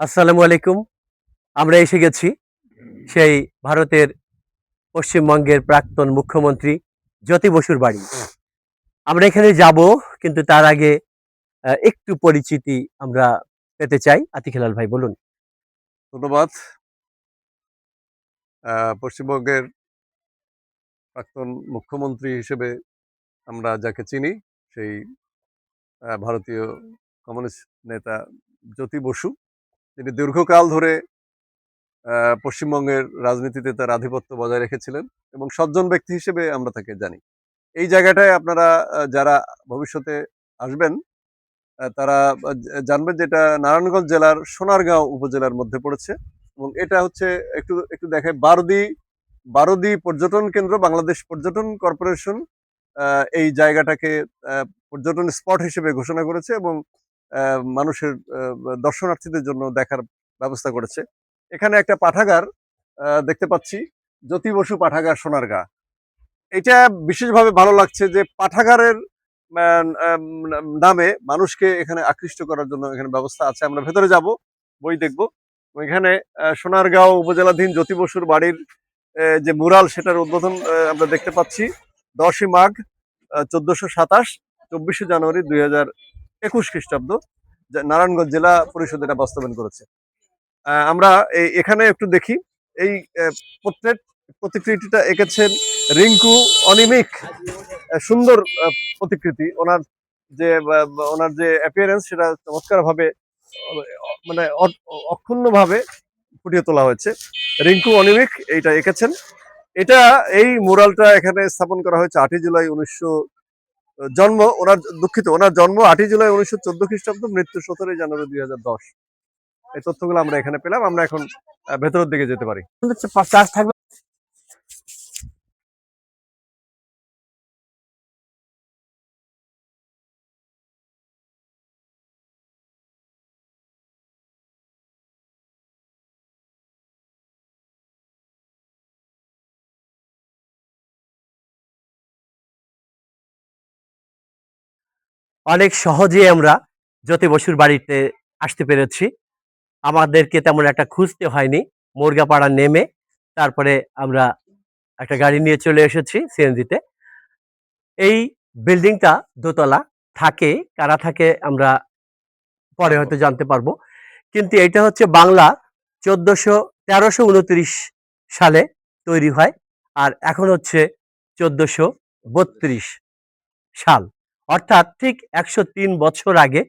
আসসালামু আলাইকুম। আমরা এসে গেছি সেই ভারতের পশ্চিমবঙ্গের প্রাক্তন মুখ্যমন্ত্রী জ্যোতি বসুর বাড়ি। আমরা এখানে যাব, কিন্তু তার আগে একটু পরিচিতি আমরা পেতে চাই। আতিক হেলাল ভাই বলুন। ধন্যবাদ। পশ্চিমবঙ্গের প্রাক্তন মুখ্যমন্ত্রী হিসেবে আমরা যাকে চিনি, সেই ভারতীয় কমিউনিস্ট নেতা জ্যোতি বসু। তিনি দীর্ঘকাল ধরে পশ্চিমবঙ্গের রাজনীতিতে তার আধিপত্য বজায় রেখেছিলেন এবং সজ্জন ব্যক্তি হিসেবে আমরা তাকে জানি। এই জায়গাটায় আপনারা যারা ভবিষ্যতে আসবেন, তারা জানবেন যে এটা নারায়ণগঞ্জ জেলার সোনারগাঁও উপজেলার মধ্যে পড়েছে এবং এটা হচ্ছে একটু একটু দেখায় বারোদি পর্যটন কেন্দ্র। বাংলাদেশ পর্যটন কর্পোরেশন এই জায়গাটাকে পর্যটন স্পট হিসেবে ঘোষণা করেছে এবং মানুষের দর্শনার্থীদের জন্য দেখার ব্যবস্থা করেছে। এখানে একটা পাঠাগার দেখতে পাচ্ছি, জ্যোতি বসু পাঠাগার সোনারগাঁ। এটা বিশেষভাবে ভালো লাগছে যে পাঠাগারের নামে মানুষকে এখানে আকৃষ্ট করার জন্য এখানে ব্যবস্থা আছে। আমরা ভেতরে যাব, বই দেখব। এখানে সোনারগাঁও উপজেলাধীন জ্যোতি বসুর বাড়ির যে মুরাল, সেটার উদ্বোধন আমরা দেখতে পাচ্ছি 10ই মাঘ 1427, 24শে জানুয়ারি 2021 খ্রিস্টাব্দ নারায়ণগঞ্জ জেলা পরিষদ এটা বাস্তবায়ন করেছে। আমরা এখানে একটু দেখি। এই প্রতিকৃতিটা এঁকেছেন রিঙ্কু অনিমিক। সুন্দর প্রতিকৃতি। ওনার যে অ্যাপিয়ারেন্স, সেটা চমৎকার ভাবে, মানে অক্ষুণ্ণ ভাবে ফুটিয়ে তোলা হয়েছে। রিঙ্কু অনিমিক এইটা এঁকেছেন। এটা এই মুরালটা এখানে স্থাপন করা হয়েছে 8ই জুলাই 1900 জন্ম ওনার, দুঃখিত, ওনার জন্ম 8ই জুলাই 1914 খ্রিস্টাব্দ, মৃত্যু 17ই জানুয়ারি 2010। এই তথ্যগুলো আমরা এখানে পেলাম। আমরা এখন ভেতরের দিকে যেতে পারি। চার্জ থাকবে। অনেক সহজে আমরা জ্যোতি বসুর বাড়িতে আসতে পেরেছি। আমাদেরকে তেমন একটা খুঁজতে হয়নি। মুরগাপাড়া নেমে তারপরে আমরা একটা গাড়ি নিয়ে চলে এসেছি সিএনজিতে। এই বিল্ডিংটা দোতলা। থাকে কারা থাকে আমরা পরে হয়তো জানতে পারবো। কিন্তু এটা হচ্ছে বাংলা 1329 সালে তৈরি হয়, আর এখন হচ্ছে 1432 সাল। অর্থাৎ ঠিক 103 বছর আগে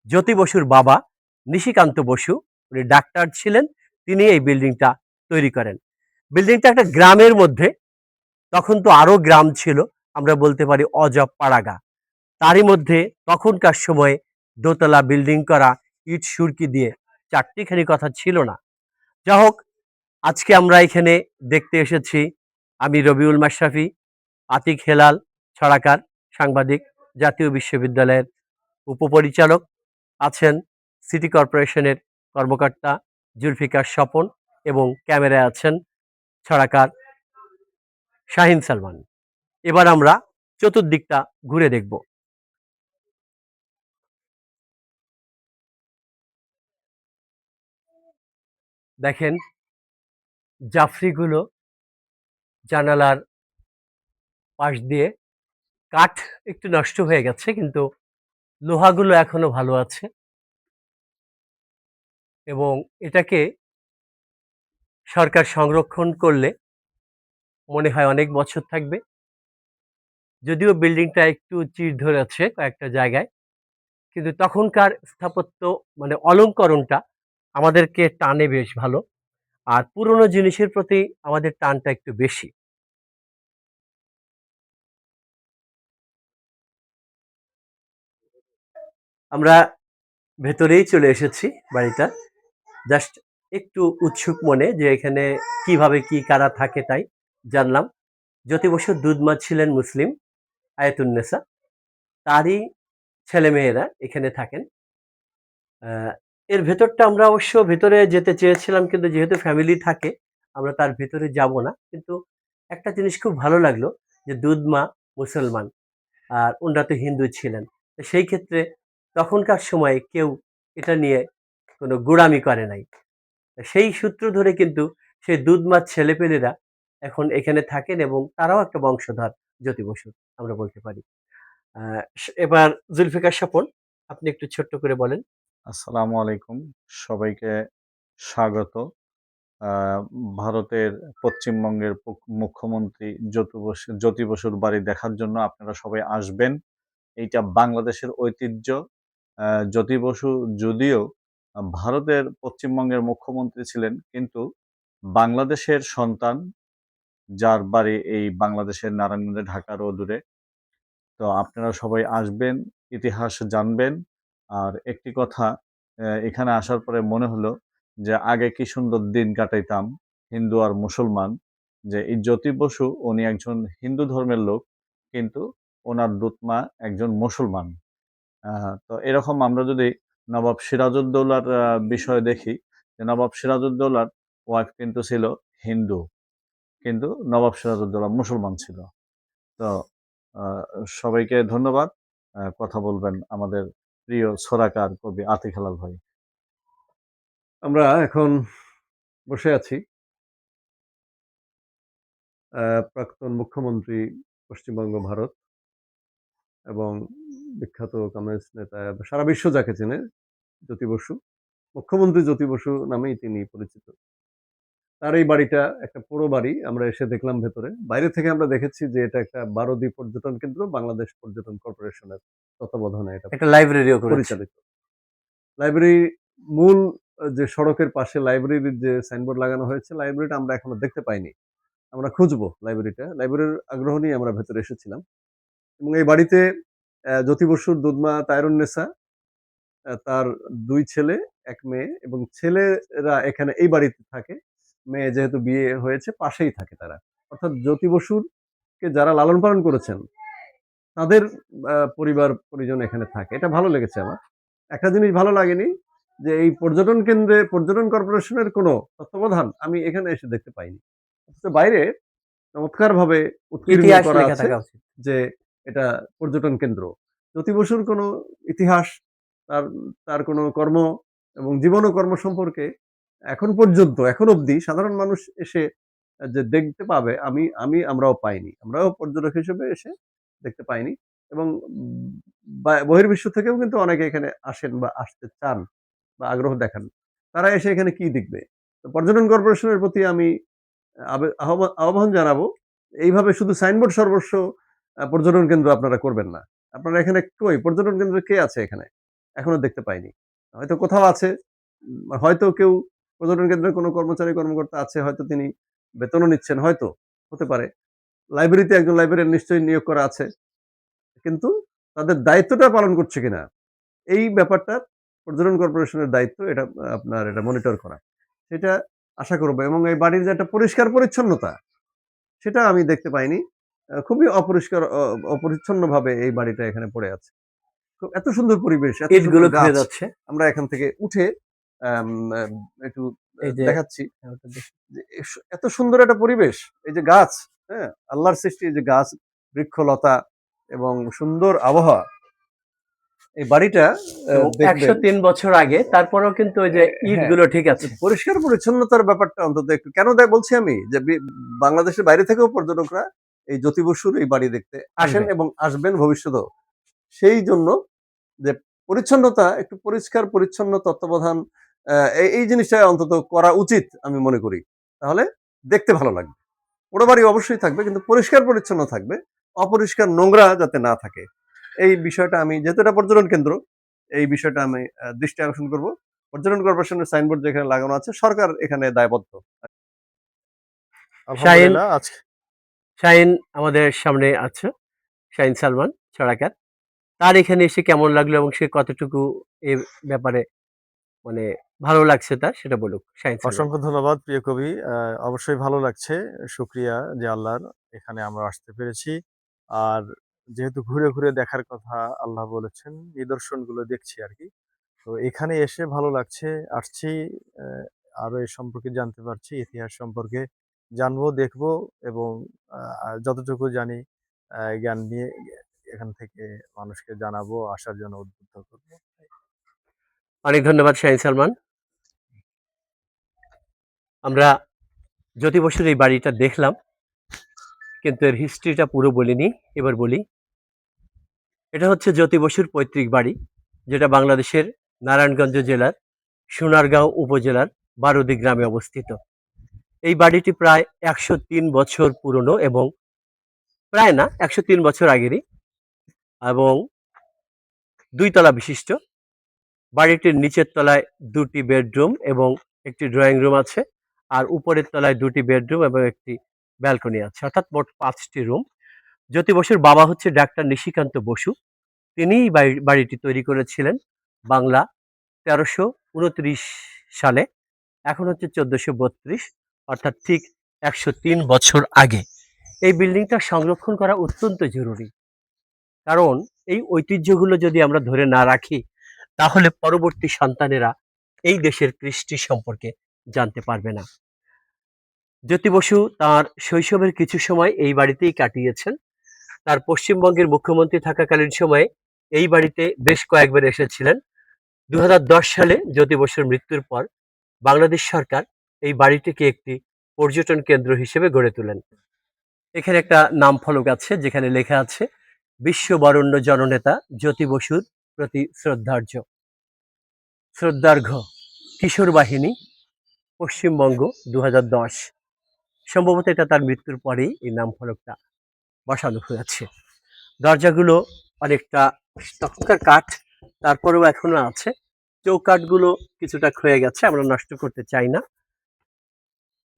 জ্যোতি বসুর বাবা নিশিকান্ত বসু, উনি ডাক্তার ছিলেন, তিনি এই বিল্ডিংটা তৈরি করেন। বিল্ডিংটা একটা গ্রামের মধ্যে। তখন তো আরো গ্রাম ছিল, আমরা বলতে পারি অজব পাড়াগা। তারই মধ্যে তখনকার সময়ে দোতলা বিল্ডিং করা, ইট সুরকি দিয়ে চারটিখানি কথা ছিল না। যা হোক, আজকে আমরা এখানে দেখতে এসেছি। আমি রবিউল মাশরাফি, আতিক হেলাল ছড়াকার, সাংবাদিক, জাতীয় বিশ্ববিদ্যালয়ের উপপরিচালক আছেন, সিটি কর্পোরেশনের কর্মকর্তা জুলফিকার স্বপন, এবং ক্যামেরায় আছেন ছড়াকার শাহিন সালমান। এবার আমরা চতুর্দিকটা ঘুরে দেখব। দেখেন, জাফরিগুলো জানালার পাশ দিয়ে, কাঠ একটু নষ্ট হয়ে গেছে, কিন্তু লোহাগুলো এখনো ভালো আছে এবং এটাকে সরকার সংরক্ষণ করলে মনে হয় অনেক বছর থাকবে। যদিও বিল্ডিংটা একটু চিড় ধরেছে কয়েকটা জায়গায়, কিন্তু তখনকার স্থাপত্য, মানে অলঙ্করণটা আমাদেরকে টানে বেশ ভালো। আর পুরনো জিনিসের প্রতি আমাদের টানটা একটু বেশি। আমরা ভেতরেই চলে এসেছি বাড়িটা। জাস্ট একটু উৎসুক মনে যে এখানে কিভাবে কি কারা থাকে তাই জানলাম। জ্যোতি বসুর দুধমা ছিলেন মুসলিম, আয়াতুন্নেসা। তারই ছেলেমেয়েরা এখানে থাকেন। এর ভেতরটা আমরা অবশ্য ভেতরে যেতে চেয়েছিলাম, কিন্তু যেহেতু ফ্যামিলি থাকে আমরা তার ভেতরে যাব না। কিন্তু একটা জিনিস খুব ভালো লাগলো, যে দুধমা মুসলমান আর ওনারা তো হিন্দু ছিলেন। তো সেই ক্ষেত্রে তখনকার সময়ে কেউ এটা নিয়ে কোনো গোঁড়ামি করে নাই। সেই সূত্র ধরে কিন্তু সেই দুধ-মাছ ছেলেপেলেরা এখন এখানে থাকেন এবং তারাও একটা বংশধর জ্যোতি বসুর, আমরা বলতে পারি। আ এবার জুলফিকার স্বপন, আপনি একটু ছোট্ট করে বলেন। আসসালামু আলাইকুম। সবাইকে স্বাগত। আ ভারতের পশ্চিমবঙ্গের মুখ্যমন্ত্রী জ্যোতি বসুর বাড়ি দেখার জন্য আপনারা সবাই আসবেন। এইটা বাংলাদেশের ঐতিহ্য। জ্যোতি বসু যদিও ভারতের পশ্চিমবঙ্গের মুখ্যমন্ত্রী ছিলেন, কিন্তু বাংলাদেশের সন্তান, যার বাড়ি এই বাংলাদেশের নারায়ণগঞ্জে, ঢাকার অদূরে। তো আপনারা সবাই আসবেন, ইতিহাস জানবেন। আর একটি কথা, এখানে আসার পরে মনে হলো যে আগে কি সুন্দর দিন কাটাইতাম, হিন্দু আর মুসলমান। যে এই জ্যোতি বসু উনি একজন হিন্দু ধর্মের লোক, কিন্তু ওনার দুতমা একজন মুসলমান। তো এরকম আমরা যদি নবাব সিরাজউদ্দৌলার বিষয় দেখি, যে নবাব সিরাজউদ্দৌলার ওয়াইফ কিন্তু ছিল হিন্দু, কিন্তু নবাব সিরাজউদ্দৌলা মুসলমান ছিল। তো সবাইকে ধন্যবাদ। কথা বলবেন আমাদের প্রিয় ছড়াকার কবি আতিক হেলাল ভাই। আমরা এখন বসে আছি প্রাক্তন মুখ্যমন্ত্রী পশ্চিমবঙ্গ ভারত এবং বিখ্যাত কমিউনিস্ট নেতা, সারা বিশ্ব যাকে চেনে, জ্যোতি বসু। মুখ্যমন্ত্রী জ্যোতি বসু নামেই তিনি পরিচিত। তার এই বাড়িটা একটা পুরো বাড়ি। আমরা এসে দেখলাম ভেতরে। বাইরে থেকে আমরা দেখেছি যে এটা একটা 12 দ্বীপ পর্যটন কেন্দ্র, বাংলাদেশ পর্যটন কর্পোরেশনের তত্ত্বাবধানে এটা একটা লাইব্রেরিও করেছে। পরিচালিত। লাইব্রেরি মূল যে সড়কের পাশে লাইব্রেরির যে সাইনবোর্ড লাগানো হয়েছে, লাইব্রেরিটা আমরা এখনো দেখতে পাইনি। আমরা খুঁজবো লাইব্রেরিটা। লাইব্রেরির আগ্রহ নিয়ে আমরা ভেতরে এসেছিলাম এবং এই বাড়িতে জ্যোতি বসুর দুধমা তায়রুন্নেসা, তার ২ ছেলে, ১ মেয়ে এবং ছেলেরা এখানে এই বাড়িতে থাকে। মেয়ে যেহেতু বিয়ে হয়েছে পাশেই থাকে তারা। অর্থাৎ জ্যোতি বসুরকে যারা লালন-পালন করেছেন তাদের পরিবার-পরিজন এখানে থাকে। এটা ভালো লেগেছে আমার। একটা জিনিস ভালো লাগেনি যে এই পর্যটন কেন্দ্রে পর্যটন কর্পোরেশনের কোনো তত্ত্বাবধান আমি এখানে এসে দেখতে পাইনি। অথচ বাইরে চমৎকারভাবে উৎকীর্ণ ইতিহাস করা লেখা আছে থাকা উচিত। যে এটা পর্যটন কেন্দ্র। জ্যোতি বসুর কোনো ইতিহাস, তার তার কোনো কর্ম এবং জীবন ও কর্ম সম্পর্কে এখন পর্যন্ত, এখন অবধি সাধারণ মানুষ এসে যে দেখতে পাবে, আমরাও পাইনি। আমরাও পর্যটক হিসেবে এসে দেখতে পাইনি এবং বহির্বিশ্ব থেকেও কিন্তু অনেকে এখানে আসেন বা আসতে চান বা আগ্রহ দেখান। তারা এসে এখানে কি দেখবে? তো পর্যটন কর্পোরেশনের প্রতি আমি আহ্বান জানাবো, এইভাবে শুধু সাইনবোর্ড সর্বস্ব পর্যটন কেন্দ্র আপনারা করবেন না। আপনারা এখানে কই পর্যটন কেন্দ্রে কে আছে এখানে? এখনো দেখতে পাইনি। হয়তো কোথাও আছে, হয়তো কেউ পর্যটন কেন্দ্রের কোনো কর্মচারী-কর্মকর্তা আছে, হয়তো তিনি বেতনও নিচ্ছেন, হয়তো, হতে পারে। লাইব্রেরিতে একজন লাইব্রেরিয়ান নিশ্চয়ই নিয়োগ করা আছে। কিন্তু তাদের দায়িত্বটা পালন করছে কিনা, এই ব্যাপারটা পর্যটন কর্পোরেশনের দায়িত্ব, এটা আপনার এটা মনিটর করা। সেটা আশা করব এবং এই বাড়ির যে একটা পরিষ্কার-পরিচ্ছন্নতা, সেটা আমি দেখতে পাইনি। খুবই অপরিষ্কার, অপরিচ্ছন্নভাবে এই বাড়িটা এখানে পড়ে আছে। এত সুন্দর পরিবেশ, এত সুন্দর ইটগুলো ধুয়ে গাছ। যাচ্ছে। আমরা এখান থেকে উঠে আম আম একটু এই যে দেখাচ্ছি যে এত সুন্দর একটা পরিবেশ। এই যে গাছ, হ্যাঁ? আল্লাহর সৃষ্টি, এই যে গাছ, বৃক্ষলতা এবং সুন্দর আবহাওয়া। এই বাড়িটা এবং দেখবেন ১০৩ বছর আগে, তারপরেও কিন্তু ওই যে হ্যাঁ, ইটগুলো ঠিক আছে। পরিষ্কার পরিচ্ছন্নতার ব্যাপারটা অন্তত একটু কেন বলছি আমি যে বাংলাদেশের বাইরে থেকেও পর্যটকরা এই জ্যোতি বসুর এই বাড়ি দেখতে আসেন আসবে। এবং আসবেন ভবিষ্যতেও। সেই জন্য যে পরিচ্ছন্নতা, একটু পরিষ্কার পরিচ্ছন্ন তত্ত্বাবধান, এই জিনিসটা অন্তত করা উচিত আমি মনে করি। তাহলে দেখতে ভালো লাগবে। পোড়ো বাড়ি অবশ্যই থাকবে কিন্তু পরিষ্কার পরিচ্ছন্ন থাকবে। অপরিষ্কার নোংরা যাতে না থাকে। এই বিষয়টা আমি, যেহেতু এটা পর্যটন কেন্দ্র, এই বিষয়টা আমি দৃষ্টি আকর্ষণ করব। পর্যটন কর্পোরেশনের সাইনবোর্ড যেখানে লাগানো আছে, সরকার এখানে দায়বদ্ধ। শাহীন, আলহামদুলিল্লাহ শাহীন আমাদের সামনে আছে। শাহীন সালমান ছড়াকার। তার এখানে এসে কেমন লাগলো এবং সে কতটুকু এ ব্যাপারে মানে ভালো লাগছে তার, সেটা বলুক শাহীন সালমান। অসংখ্য ধন্যবাদ প্রিয় কবি। অবশ্যই ভালো লাগছে। শুকরিয়া যে আল্লাহর, এখানে আমরা আসতে পেরেছি। আর যেহেতু ঘুরে, ঘুরে দেখার কথা আল্লাহ বলেছেন, নিদর্শনগুলো দেখছি আরকি। তো এখানে এসে ভালো লাগছে। আসছি, অ্যা আরো এ সম্পর্কে জানতে পারছি, ইতিহাস সম্পর্কে জানবো, দেখবো এবং যতটুকু জানি জ্ঞান নিয়ে এখান থেকে মানুষকে জানাবো, আসার জন্য উদ্বুদ্ধ করব। অনেক ধন্যবাদ শাহীন সালমান। আমরা জ্যোতি বসুর এই বাড়িটা দেখলাম, কিন্তু এর হিস্ট্রিটা পুরো বলিনি, এবার বলি। এটা হচ্ছে জ্যোতি বসুর পৈতৃক বাড়ি, যেটা বাংলাদেশের নারায়ণগঞ্জ জেলার সোনারগাঁও উপজেলার বারুদি গ্রামে অবস্থিত। এই বাড়িটি প্রায় 103 বছর পুরনো, এবং প্রায় না 103 বছর আগেরই, এবং 2 তলা বিশিষ্ট। বাড়িটির নিচের তলায় 2টি বেডরুম এবং একটি ড্রয়িং রুম আছে, আর উপরের তলায় 2টি বেডরুম এবং একটি ব্যালকনি আছে, অর্থাৎ মোট 5টি রুম। জ্যোতি বসুর বাবা হচ্ছে ডাক্তার নিশিকান্ত বসু। তিনিই বাড়িটি তৈরি করেছিলেন বাংলা 1329 সালে, এখন হচ্ছে 1432, অর্থাৎ ঠিক 103 বছর আগে। এই বিল্ডিংটা সংরক্ষণ করা অত্যন্ত জরুরি, কারণ এই ঐতিহ্যগুলো যদি আমরা ধরে না রাখি, তাহলে পরবর্তী সন্তানেরা এই দেশের কৃষ্টি সম্পর্কে জানতে পারবে না। জ্যোতি বসু তার শৈশবের কিছু সময় এই বাড়িতেই কাটিয়েছেন। তার পশ্চিমবঙ্গের মুখ্যমন্ত্রী থাকাকালীন সময়ে এই বাড়িতে বেশ কয়েকবার এসেছিলেন। 2010 সালে জ্যোতি বসুর মৃত্যুর পর বাংলাদেশ সরকার এই বাড়িটিকে একটি পর্যটন কেন্দ্র হিসেবে গড়ে তোলেন। এখানে একটা নাম ফলক আছে, যেখানে লেখা আছে বিশ্ব বরেণ্য জননেতা জ্যোতি বসুর প্রতি শ্রদ্ধার্ঘ্য কিশোর বাহিনী, পশ্চিমবঙ্গ 2010। সম্ভবত এটা তার মৃত্যুর পরেই এই নাম ফলকটা বসানো হয়েছে। দরজাগুলো অনেকটা তখনকার কাঠ, তারপরেও এখনো আছে। চৌকাঠগুলো কিছুটা ক্ষয়ে গেছে, আমরা নষ্ট করতে চাই না।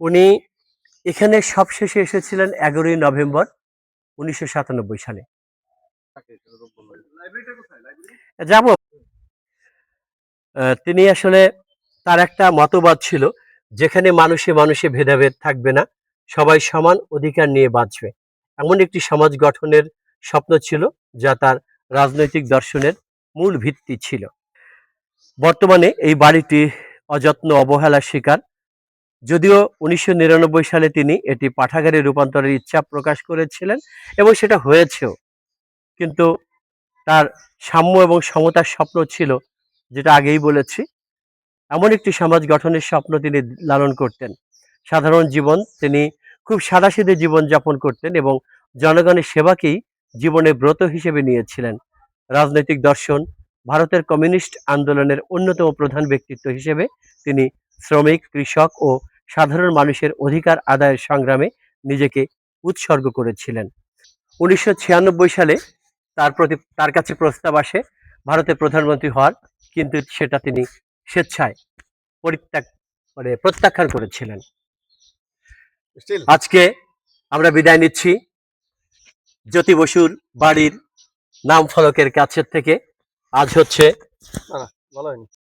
উনি এখানে সবশেষে এসেছিলেন 11ই নভেম্বর 1997 সালে। যাব। তিনি আসলে, তার একটা মতবাদ ছিল, যেখানে মানুষে মানুষে ভেদাভেদ থাকবে না, সবাই সমান অধিকার নিয়ে বাঁচবে, এমন একটি সমাজ গঠনের স্বপ্ন ছিল, যা তার রাজনৈতিক দর্শনের মূল ভিত্তি ছিল। বর্তমানে এই বাড়িটি অযত্ন অবহেলার শিকার। যদিও 1999 সালে তিনি এটি পাঠাগারে রূপান্তরের ইচ্ছা প্রকাশ করেছিলেন, এবং সেটা হয়েছেও, কিন্তু তার সাম্য এবং সমতার স্বপ্ন ছিল, যেটা আগেই বলেছি। এমন একটি সমাজ গঠনের স্বপ্ন তিনি লালন করতেন। সাধারণ জীবন, তিনি খুব সাদাসিধে জীবন যাপন করতেন এবং জনগণের সেবাকেই জীবনের ব্রত হিসেবে নিয়েছিলেন। রাজনৈতিক দর্শন, ভারতের কমিউনিস্ট আন্দোলনের অন্যতম প্রধান ব্যক্তিত্ব হিসেবে তিনি শ্রমিক, কৃষক ও সাধারণ মানুষের অধিকার আদায়ের সংগ্রামে নিজেকে উৎসর্গ করেছিলেন। 1996 সালে তার কাছে প্রস্তাব আসে ভারতের প্রধানমন্ত্রী হওয়ার, কিন্তু সেটা তিনি স্বেচ্ছায় পরিত্যাগ প্রত্যাখ্যান করেছিলেন। আজকে আমরা বিদায় নিচ্ছি জ্যোতি বসুর বাড়ির নাম ফলকের কাছের থেকে। আজ হচ্ছে